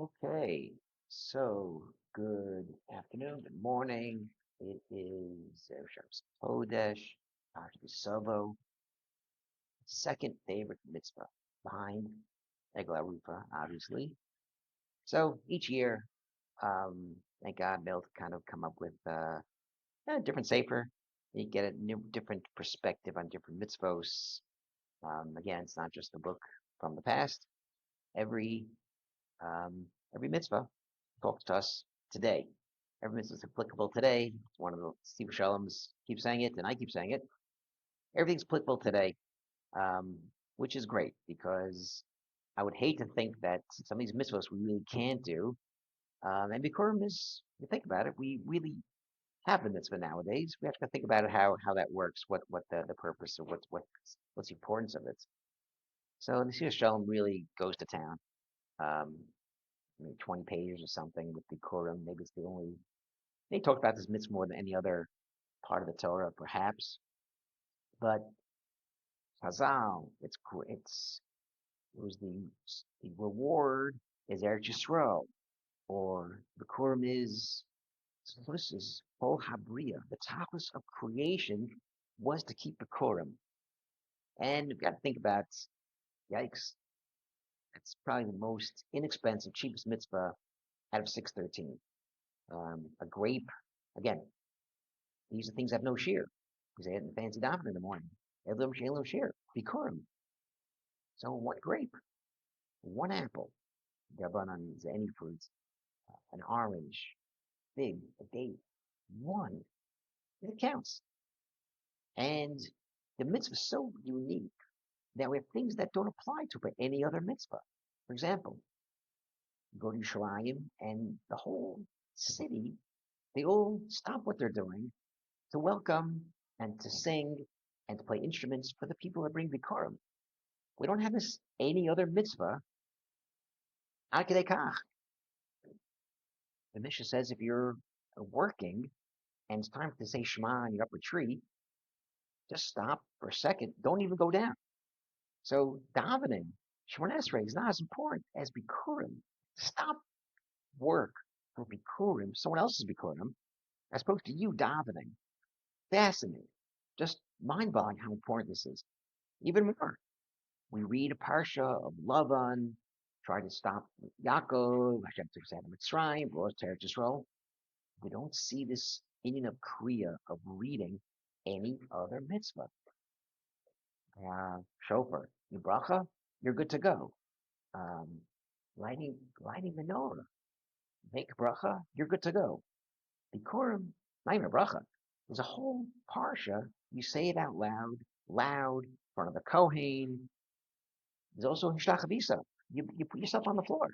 Okay, so good afternoon, good morning. It is Shabbat Kodesh, Tavo, second favorite mitzvah behind Eglah Rupa, obviously. So each year, thank God, Bill kind of come up with a different sefer. You get a new, different perspective on different mitzvos. Again, it's not just a book from the past. Every every mitzvah talks to us today. Every mitzvah is applicable today. It's one of the Steve Shalom's keep saying it, and I keep saying it. Everything's applicable today, which is great because I would hate to think that some of these mitzvahs we really can't do. And Bikurim is, if you think about it, we really have the mitzvah nowadays. We have to think about it how that works, what the purpose of what's the importance of it. So the Steve Shalom really goes to town. Um, maybe 20 pages or something with Bikurim. Maybe it's the only they talked about this mitzvah more than any other part of the Torah, perhaps. But Chazal, it was the reward is Eretz Yisrael, or the Kurim is so this is Ol Habriya. The tachlis of creation was to keep the Kurim, and you've got to think about yikes. That's probably the most inexpensive, cheapest mitzvah out of 613. A grape, again, these are things that have no shear because they had in fancy davening in the morning. They have little shear, bikurim. So one grape, one apple, Gabanan means any fruits, an orange, fig, a date, one. It counts. And the mitzvah is so unique that we have things that don't apply to any other mitzvah. For example, you go to Yerushalayim and the whole city, they all stop what they're doing to welcome and to sing and to play instruments for the people that bring Bikurim. We don't have this any other mitzvah. Ad kedei kach. The Mishnah says if you're working and it's time to say Shema in your upper tree, just stop for a second. Don't even go down. So davening, Shemona Esrei is not as important as Bikurim. Stop work for Bikurim, someone else's Bikurim, as opposed to you davening. Fascinating. Just mind-boggling how important this is. Even more, we read a parsha of Lavan, try to stop Yaakov, Hashem took us out of Mitzrayim, brought us to Eretz Yisrael. We don't see this Indian of Kriya of reading any other mitzvah. Shofar, your bracha, you're good to go. Um, lighting menorah, make bracha, you're good to go. Bikurim, not even a bracha. There's a whole parsha. You say it out loud, in front of the Kohen. There's also hishtachavisa. You put yourself on the floor.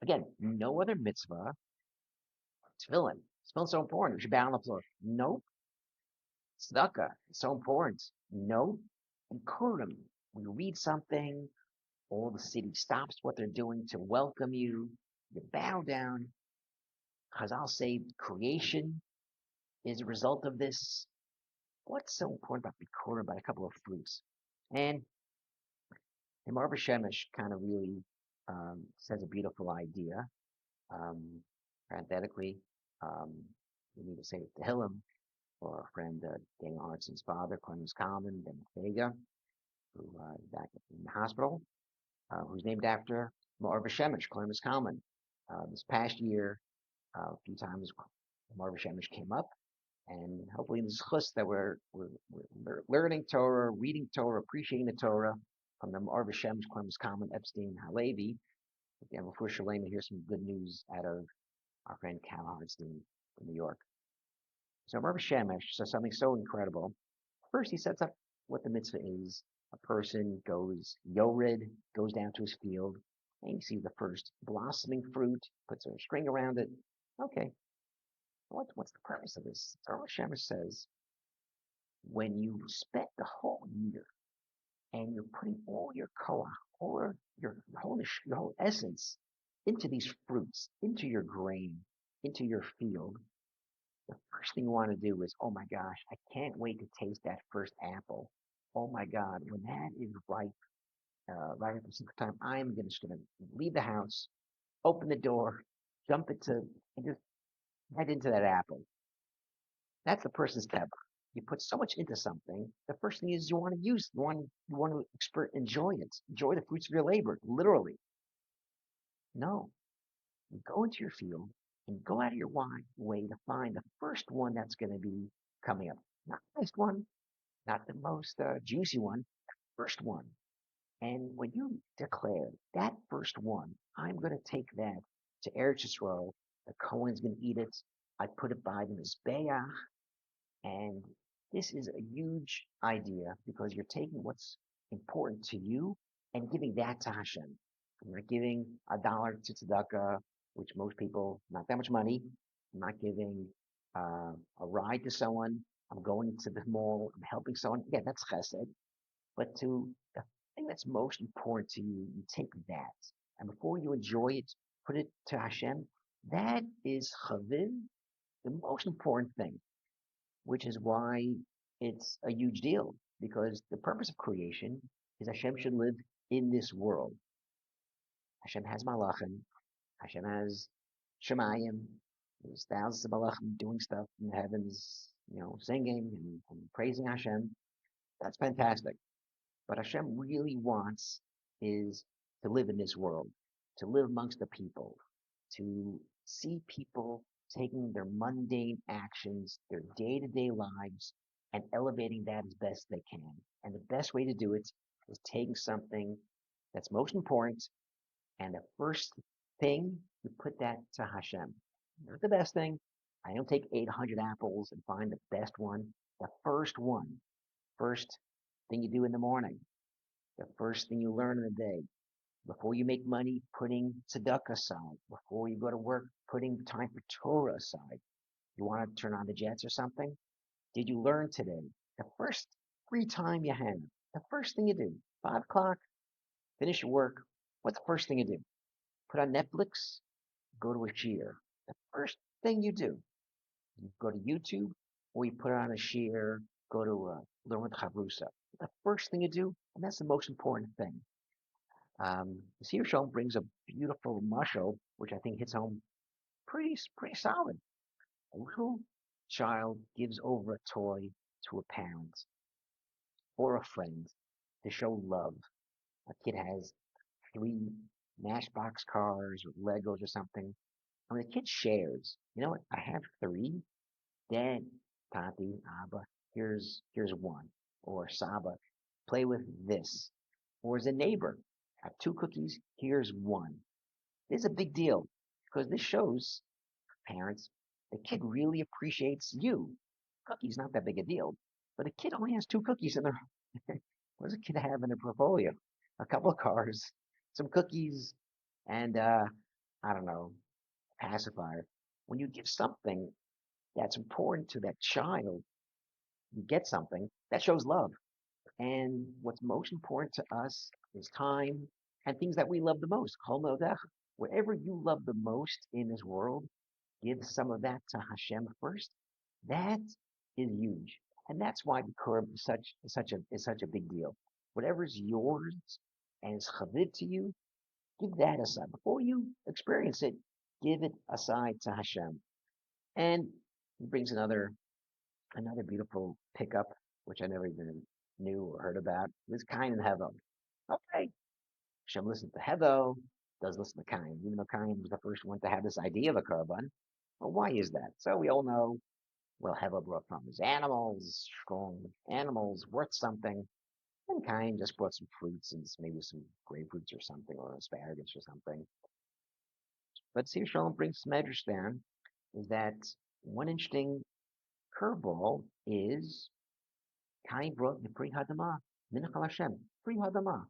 Again, no other mitzvah. Tefillin. Tefillin's so important. You should bow on the floor. Nope. Tzedakah is so important. No. And Kurim, we read something, all the city stops what they're doing to welcome you. You bow down. Chazal say creation is a result of this. What's so important about Bikurim, about a couple of fruits? And Imar Shemesh kind of really says a beautiful idea. Parenthetically, um, we need to say Tehillim for our friend Daniel Arnson's father, Clemens Kalman, Ben Vega, who is back in the hospital, who's named after Marva Shemesh, Clemens Kalman. This past year, a few times Marva Shemesh came up, and hopefully in this chus that we're learning Torah, reading Torah, appreciating the Torah from the Marva Shemesh, Clemens Kalman, Epstein, Halevi. Again, before Shalem, hear some good news out of our friend Cal Hartstein from New York. So Marva Shemesh says something so incredible. First, he sets up what the mitzvah is. A person goes yored, goes down to his field, and you see the first blossoming fruit, puts a string around it. Okay, what's the purpose of this? Torah Shemesh says, when you spent the whole year and you're putting all your koach, all your whole essence into these fruits, into your grain, into your field, the first thing you want to do is, oh my gosh, I can't wait to taste that first apple. Oh my God, when that is ripe, right at the same time, I'm just going to leave the house. open the door, jump into, and just head into that apple. That's the person's Tavo. You put so much into something. The first thing is you want to use, you want to enjoy it, enjoy the fruits of your labor, literally. No, you go into your field and go out of your way to find the first one that's going to be coming up. Not the next one, not the most juicy one, first one. And when you declare that first one, I'm going to take that to Eretz Yisrael, the Cohen's going to eat it. I put it by the Mizbeach, and this is a huge idea because you're taking what's important to you and giving that to Hashem. You're not giving $1 to tzedakah, which most people, not that much money. I'm not giving a ride to someone. I'm going to the mall. I'm helping someone. Yeah, that's chesed. But to the thing that's most important to you, you take that. And before you enjoy it, put it to Hashem. That is chaviv, the most important thing, which is why it's a huge deal. Because the purpose of creation is Hashem should live in this world. Hashem has malachim. Hashem has shemayim. There's thousands of malachim doing stuff in the heavens, singing and praising Hashem. That's fantastic. But Hashem really wants is to live in this world, to live amongst the people, to see people taking their mundane actions, their day-to-day lives, and elevating that as best they can. And the best way to do it is taking something that's most important, and the first thing, you put that to Hashem. Not the best thing. I don't take 800 apples and find the best one. The first one. First thing you do in the morning. The first thing you learn in the day. Before you make money, putting tzedakah aside. Before you go to work, putting time for Torah aside. You want to turn on the jets or something? Did you learn today? The first free time you have. The first thing you do. 5 o'clock, finish your work. What's the first thing you do? Put on Netflix, go to a shiur. The first thing you do. You go to YouTube, or you put on a shiur, go to learn with Chavrusa. The first thing you do, and that's the most important thing. The Seer Shalom brings a beautiful mashal, which I think hits home pretty solid. A little child gives over a toy to a parent or a friend to show love. A kid has 3 Matchbox cars or Legos or something. And the kid shares. You know what? I have 3. Dad, Tati, Abba, here's 1. Or Saba, play with this. Or as a neighbor, have 2 cookies, here's 1. This is a big deal because this shows parents the kid really appreciates you. Cookies not that big a deal, but a kid only has 2 cookies in their. What does a kid have in their portfolio? A couple of cars, some cookies, and I don't know, pacifier. When you give something that's important to that child, you get something that shows love. And what's most important to us is time and things that we love the most. Whatever you love the most in this world, give some of that to Hashem first. That is huge. And that's why Bikurrim is such a big deal. Whatever's yours and is chaviv to you, give that aside. Before you experience it, give it aside to Hashem. And he brings another beautiful pickup, which I never even knew or heard about. This Kain and Hevel. Okay. Hashem listens to Hevel, does listen to Kain, even though Kain was the first one to have this idea of a korban. Well, why is that? So we all know, well, Hevel brought from his animals, strong animals, worth something. And Kain just brought some fruits and maybe some grapefruits or something, or asparagus or something. But Seir Shalom brings some medrash down, is that one interesting curveball is Kain brought the Pri Hadamah, Minchal Hashem, Pri Hadamah.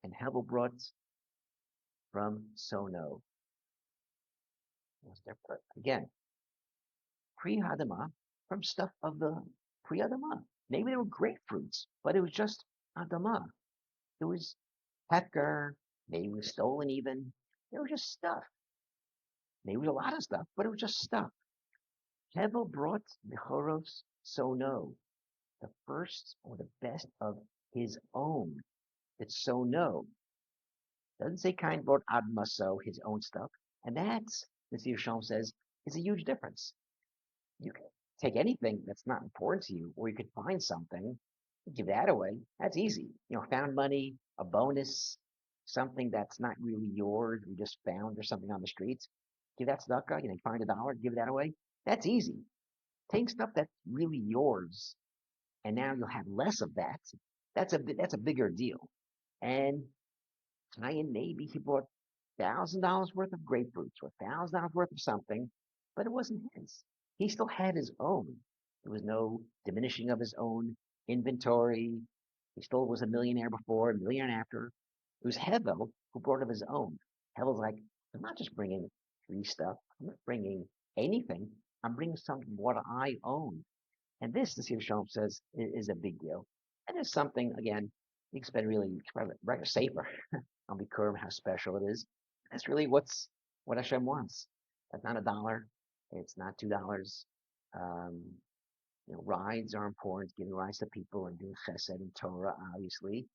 And Hevel brought from Sono. Again, Pri Hadamah from stuff of the Pri Hadamah. Maybe they were grapefruits, but it was just Adamah. It was Hecker, maybe it was stolen even. It was just stuff. Maybe it was a lot of stuff, but it was just stuff. Hevel brought the Choros Sono, the first or the best of his own. It's Sono, Doesn't say kind brought ad maso, his own stuff. And that's, Mr. Shalom says, is a huge difference. You can take anything that's not important to you, or you could find something, give that away. That's easy. Found money, a bonus, something that's not really yours, you just found or something on the streets. Give that tzedakah, find $1, give that away. That's easy. Take stuff that's really yours, and now you'll have less of that. That's a bigger deal. And Ryan, maybe he bought $1,000 worth of grapefruits or $1,000 worth of something, but it wasn't his. He still had his own. There was no diminishing of his own inventory. He still was a millionaire before, a millionaire after. It was Hevel who brought of his own. Hevel's like, I'm not just bringing free stuff. I'm not bringing anything. I'm bringing something what I own. And this, the Sir Shalom says, is a big deal. And it's something, again, you can spend really rather safer on Bikurrim, how special it is. That's really what Hashem wants. That's not $1. It's not $2. Um, rides are important, giving rides to people and doing chesed and Torah, obviously.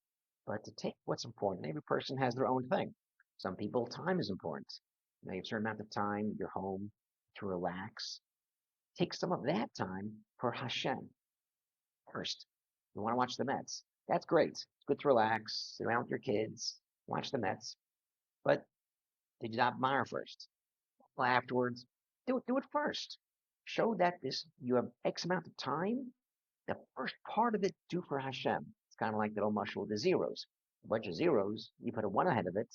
But to take what's important, every person has their own thing. Some people, time is important. You have a certain amount of time, you're home to relax. Take some of that time for Hashem first. You want to watch the Mets. That's great. It's good to relax, sit around with your kids, watch the Mets. But did you not admire first? Well, afterwards, do it first. Show that you have X amount of time. The first part of it, do for Hashem. It's kind of like the old mushal with the zeros. A bunch of zeros, you put a one ahead of it,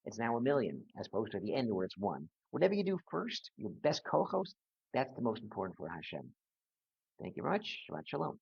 it's now a million, as opposed to the end where it's one. Whatever you do first, your best co-host, that's the most important for Hashem. Thank you very much. Shabbat Shalom.